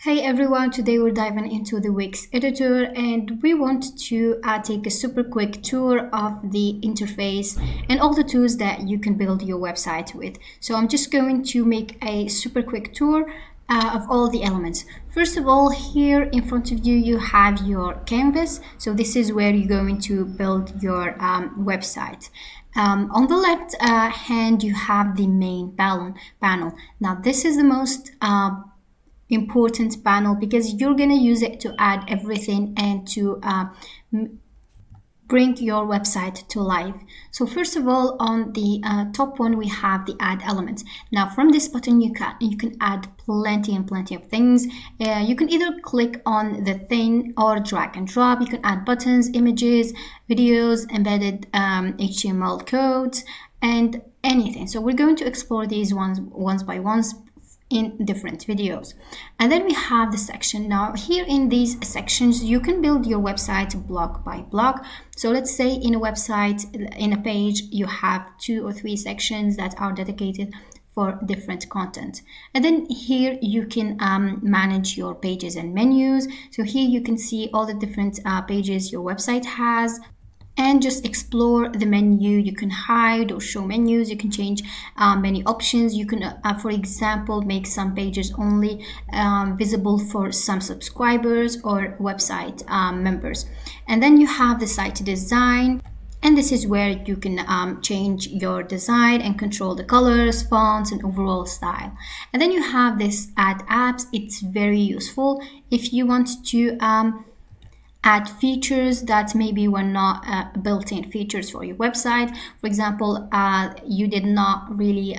Hey everyone, today we're diving into the Wix editor and we want to take a super quick tour of the interface and all the tools that you can build your website with. So I'm just going to make a super quick tour of all the elements. First of all, here in front of you, you have your canvas. So this is where you're going to build your website. On the left hand, you have the main panel. Now this is the most important panel because you're going to use it to add everything and to bring your website to life. So first of all, on the top one, we have the add elements. Now from this button, you can add plenty of things. You can either click on the thing or drag and drop. You can add buttons, images, videos, embedded HTML codes, and anything. So we're going to explore these ones by ones in different videos. And then we have the section. Now here in these sections, you can build your website block by block. So let's say in a website, in a page, you have 2 or 3 sections that are dedicated for different content. And then here you can manage your pages and menus. So here you can see all the different pages your website has, and just explore the menu. You can hide or show menus. You can change many options. You can, for example, make some pages only visible for some subscribers or website members. And then you have the site design. And this is where you can change your design and control the colors, fonts, and overall style. And then you have this add apps. It's very useful if you want to add features that maybe were not built-in features for your website. For example, you did not really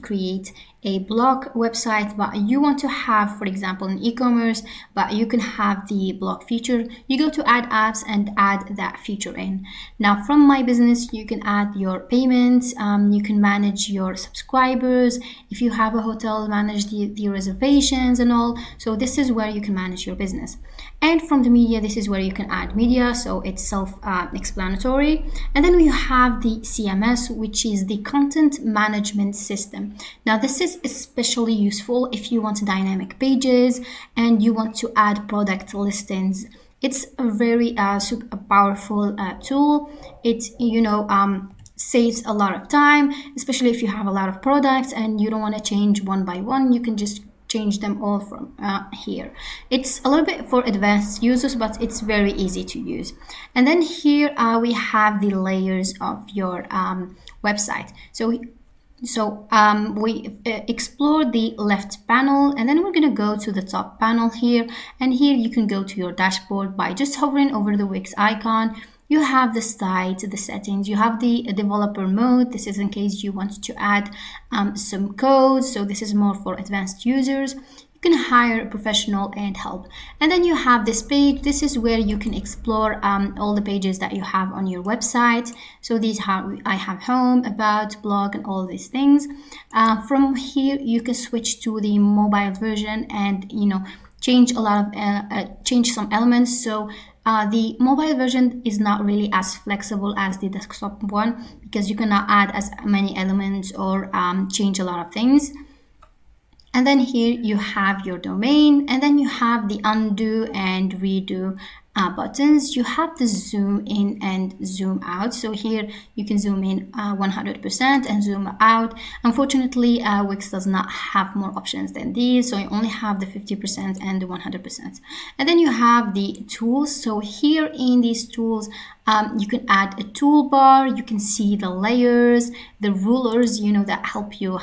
create a blog website, but you want to have, for example, an e-commerce, but you can have the blog feature. You go to add apps and add that feature in. Now from my business, you can add your payments. You can manage your subscribers. If you have a hotel, manage the reservations and all. So this is where you can manage your business. And from the media, this is where you can add media, so it's self-explanatory. And then we have the CMS, which is the content management system. Now this is especially useful if you want dynamic pages and you want to add product listings. It's a very super powerful tool. It saves a lot of time, especially if you have a lot of products and you don't want to change one by one. You can just change them all from here. It's a little bit for advanced users, but it's very easy to use. And then here we have the layers of your website. So we explore the left panel, and then we're going to go to the top panel here. And here you can go to your dashboard by just hovering over the Wix icon. You have the site, the settings, you have the developer mode. This is in case you want to add some code. So this is more for advanced users. You can hire a professional and help. And then you have this page. This is where you can explore all the pages that you have on your website. So these I have home, about, blog, and all these things. From here, you can switch to the mobile version and change a lot of change some elements. So the mobile version is not really as flexible as the desktop one because you cannot add as many elements or change a lot of things. And then here you have your domain, and then you have the undo and redo buttons. You have the zoom in and zoom out. So here you can zoom in 100% and zoom out. Unfortunately, Wix does not have more options than these. So you only have the 50% and the 100%. And then you have the tools. So here in these tools, you can add a toolbar. You can see the layers, the rulers, that help you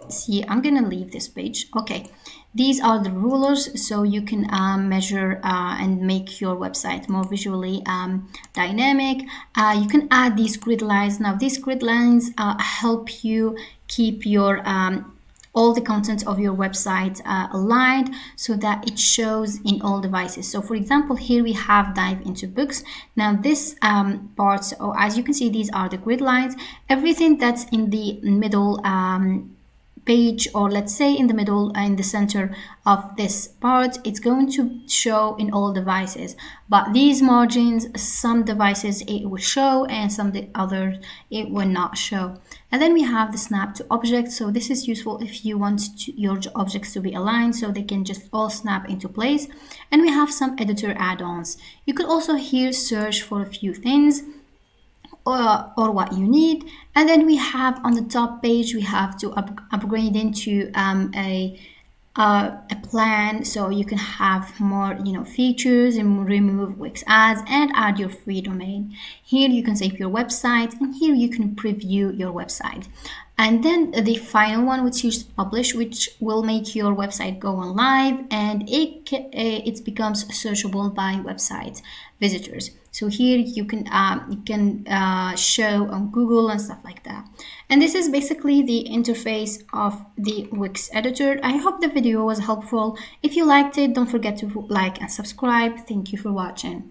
see. I'm gonna leave this page. Okay, these are the rulers, so you can measure and make your website more visually dynamic. You can add these grid lines. Now these grid lines help you keep your all the content of your website aligned so that it shows in all devices. So for example, here we have dive into books. Now this part, so as you can see, these are the grid lines. Everything that's in the middle page, or let's say in the middle, in the center of this part, it's going to show in all devices. But these margins, some devices it will show and some the others it will not show. And then we have the snap to object. So this is useful if you want your objects to be aligned so they can just all snap into place. And we have some editor add-ons. You could also here search for a few things or what you need. And then we have on the top page, we have to upgrade into a plan so you can have more features and remove Wix ads and add your free domain. Here you can save your website, and here you can preview your website. And then the final one, which is publish, which will make your website go on live, and it becomes searchable by website visitors. So here you can show on Google and stuff like that. And this is basically the interface of the Wix editor. I hope the video was helpful. If you liked it, don't forget to like and subscribe. Thank you for watching.